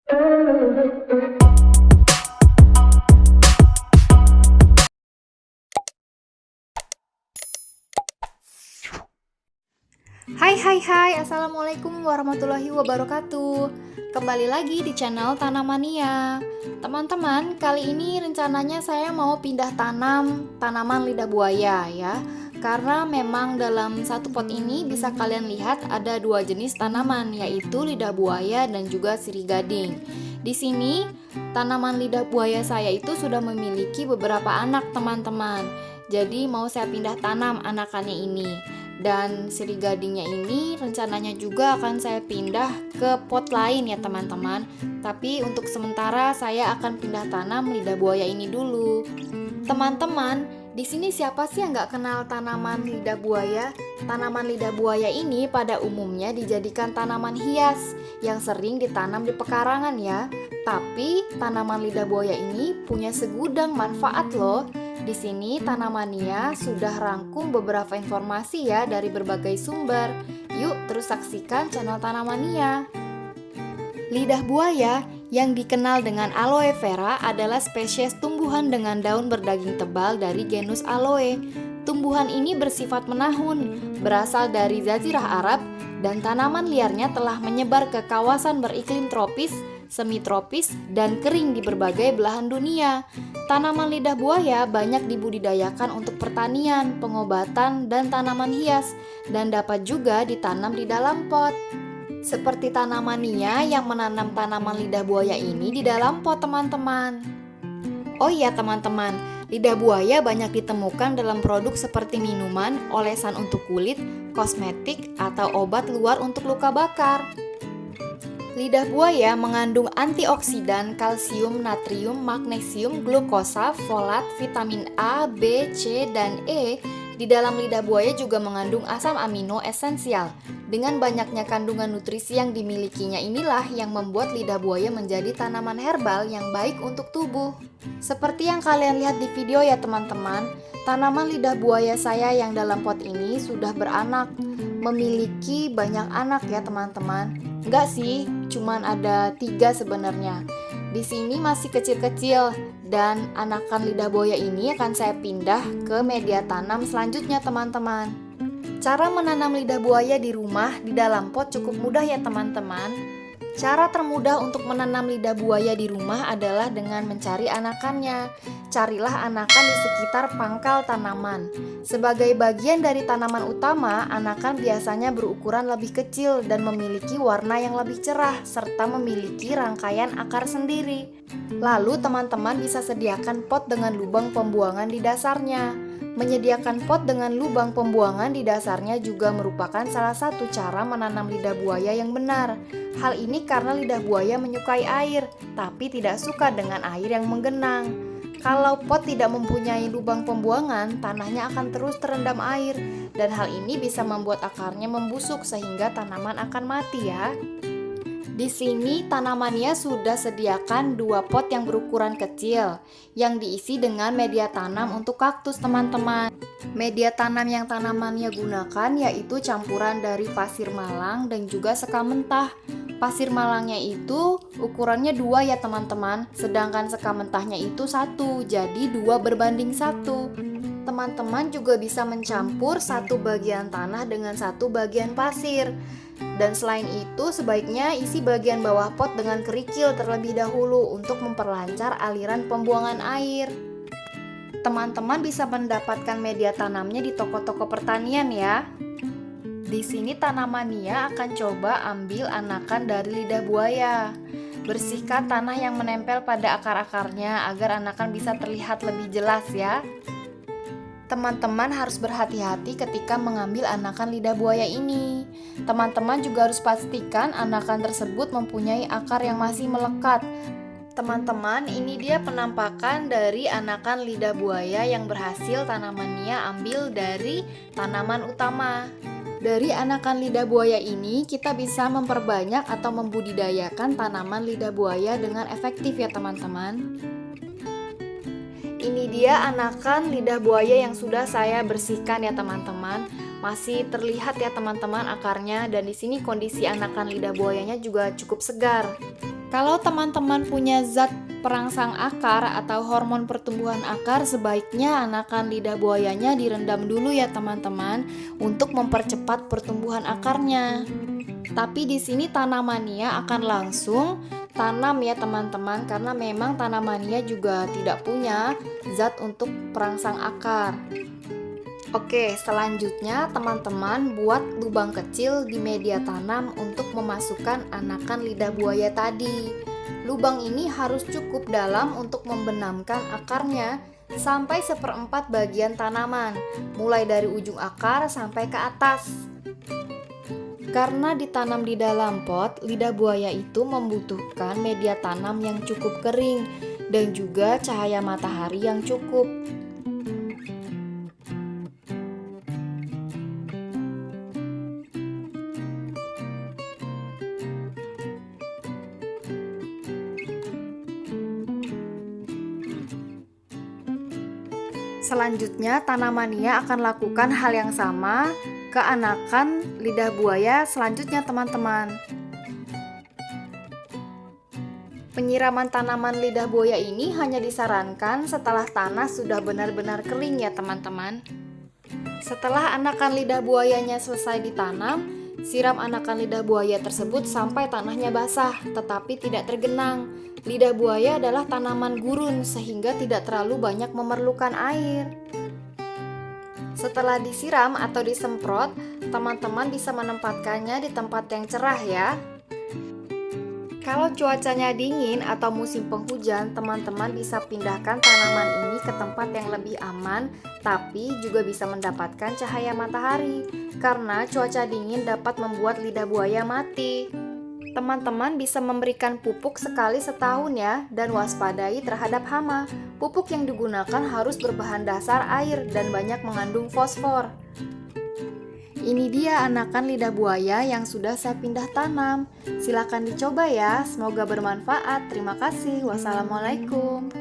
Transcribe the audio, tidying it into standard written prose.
Hai, Assalamualaikum warahmatullahi wabarakatuh. Kembali lagi di channel Tanamania. Teman-teman, kali ini rencananya saya mau pindah tanam tanaman lidah buaya ya. Karena memang dalam satu pot ini bisa kalian lihat ada dua jenis tanaman, yaitu lidah buaya dan juga sirih gading. Di sini tanaman lidah buaya saya itu sudah memiliki beberapa anak, teman-teman. Jadi mau saya pindah tanam anakannya ini. Dan sirih gadingnya ini rencananya juga akan saya pindah ke pot lain ya teman-teman. Tapi untuk sementara saya akan pindah tanam lidah buaya ini dulu. Teman-teman, di sini siapa sih yang nggak kenal tanaman lidah buaya? Tanaman lidah buaya ini pada umumnya dijadikan tanaman hias yang sering ditanam di pekarangan ya. Tapi tanaman lidah buaya ini punya segudang manfaat loh. Di sini Tanamania sudah rangkum beberapa informasi ya dari berbagai sumber. Yuk terus saksikan channel Tanamania. Lidah buaya yang dikenal dengan aloe vera adalah spesies tumbuhan dengan daun berdaging tebal dari genus Aloe. Tumbuhan ini bersifat menahun, berasal dari Jazirah Arab, dan tanaman liarnya telah menyebar ke kawasan beriklim tropis, semi-tropis, dan kering di berbagai belahan dunia. Tanaman lidah buaya banyak dibudidayakan untuk pertanian, pengobatan, dan tanaman hias, dan dapat juga ditanam di dalam pot. Seperti Tanamania yang menanam tanaman lidah buaya ini di dalam pot, teman-teman. Oh iya teman-teman, lidah buaya banyak ditemukan dalam produk seperti minuman, olesan untuk kulit, kosmetik, atau obat luar untuk luka bakar. Lidah buaya mengandung antioksidan, kalsium, natrium, magnesium, glukosa, folat, vitamin A, B, C, dan E. Di dalam lidah buaya juga mengandung asam amino esensial. Dengan banyaknya kandungan nutrisi yang dimilikinya inilah yang membuat lidah buaya menjadi tanaman herbal yang baik untuk tubuh. Seperti yang kalian lihat di video ya teman-teman, tanaman lidah buaya saya yang dalam pot ini sudah beranak, memiliki banyak anak ya teman-teman. Enggak sih, cuman ada 3 sebenarnya. Di sini masih kecil-kecil dan anakan lidah buaya ini akan saya pindah ke media tanam selanjutnya teman-teman. Cara menanam lidah buaya di rumah di dalam pot cukup mudah ya teman-teman. Cara termudah untuk menanam lidah buaya di rumah adalah dengan mencari anakannya. Carilah anakan di sekitar pangkal tanaman. Sebagai bagian dari tanaman utama, anakan biasanya berukuran lebih kecil dan memiliki warna yang lebih cerah serta memiliki rangkaian akar sendiri. Lalu teman-teman bisa sediakan pot dengan lubang pembuangan di dasarnya. Menyediakan pot dengan lubang pembuangan di dasarnya juga merupakan salah satu cara menanam lidah buaya yang benar. Hal ini karena lidah buaya menyukai air, tapi tidak suka dengan air yang menggenang. Kalau pot tidak mempunyai lubang pembuangan, tanahnya akan terus terendam air, dan hal ini bisa membuat akarnya membusuk sehingga tanaman akan mati ya. Di sini tanamannya sudah sediakan 2 pot yang berukuran kecil yang diisi dengan media tanam untuk kaktus teman-teman. Media tanam yang tanamannya gunakan yaitu campuran dari pasir malang dan juga sekam mentah. Pasir malangnya itu ukurannya 2 ya teman-teman, sedangkan sekam mentahnya itu 1, jadi 2:1. Teman-teman juga bisa mencampur 1 bagian tanah dengan 1 bagian pasir. Dan selain itu sebaiknya isi bagian bawah pot dengan kerikil terlebih dahulu untuk memperlancar aliran pembuangan air. Teman-teman bisa mendapatkan media tanamnya di toko-toko pertanian ya. Di sini Tanamania akan coba ambil anakan dari lidah buaya. Bersihkan tanah yang menempel pada akar-akarnya agar anakan bisa terlihat lebih jelas ya. Teman-teman harus berhati-hati ketika mengambil anakan lidah buaya ini. Teman-teman juga harus pastikan anakan tersebut mempunyai akar yang masih melekat. Teman-teman, ini dia penampakan dari anakan lidah buaya yang berhasil Tanamania ambil dari tanaman utama. Dari anakan lidah buaya ini, kita bisa memperbanyak atau membudidayakan tanaman lidah buaya dengan efektif ya teman-teman. Ini dia anakan lidah buaya yang sudah saya bersihkan ya teman-teman. Masih terlihat ya teman-teman akarnya, dan di sini kondisi anakan lidah buayanya juga cukup segar. Kalau teman-teman punya zat perangsang akar atau hormon pertumbuhan akar, sebaiknya anakan lidah buayanya direndam dulu ya teman-teman, untuk mempercepat pertumbuhan akarnya. Tapi di sini Tanamania akan langsung tanam ya teman-teman, karena memang Tanamania juga tidak punya zat untuk perangsang akar. Oke, selanjutnya teman-teman buat lubang kecil di media tanam untuk memasukkan anakan lidah buaya tadi. Lubang ini harus cukup dalam untuk membenamkan akarnya sampai 1/4 bagian tanaman, mulai dari ujung akar sampai ke atas. Karena ditanam di dalam pot, lidah buaya itu membutuhkan media tanam yang cukup kering dan juga cahaya matahari yang cukup. Selanjutnya, Tanamania akan lakukan hal yang sama ke anakan lidah buaya selanjutnya teman-teman. Penyiraman tanaman lidah buaya ini hanya disarankan setelah tanah sudah benar-benar kering ya teman-teman. Setelah anakan lidah buayanya selesai ditanam, siram anakan lidah buaya tersebut sampai tanahnya basah tetapi tidak tergenang. Lidah buaya adalah tanaman gurun sehingga tidak terlalu banyak memerlukan air. Setelah disiram atau disemprot, teman-teman bisa menempatkannya di tempat yang cerah ya. Kalau cuacanya dingin atau musim penghujan, teman-teman bisa pindahkan tanaman ini ke tempat yang lebih aman, tapi juga bisa mendapatkan cahaya matahari, karena cuaca dingin dapat membuat lidah buaya mati. Teman-teman bisa memberikan pupuk sekali setahun ya, dan waspadai terhadap hama. Pupuk yang digunakan harus berbahan dasar air dan banyak mengandung fosfor. Ini dia anakan lidah buaya yang sudah saya pindah tanam. Silakan dicoba ya, semoga bermanfaat. Terima kasih. Wassalamualaikum.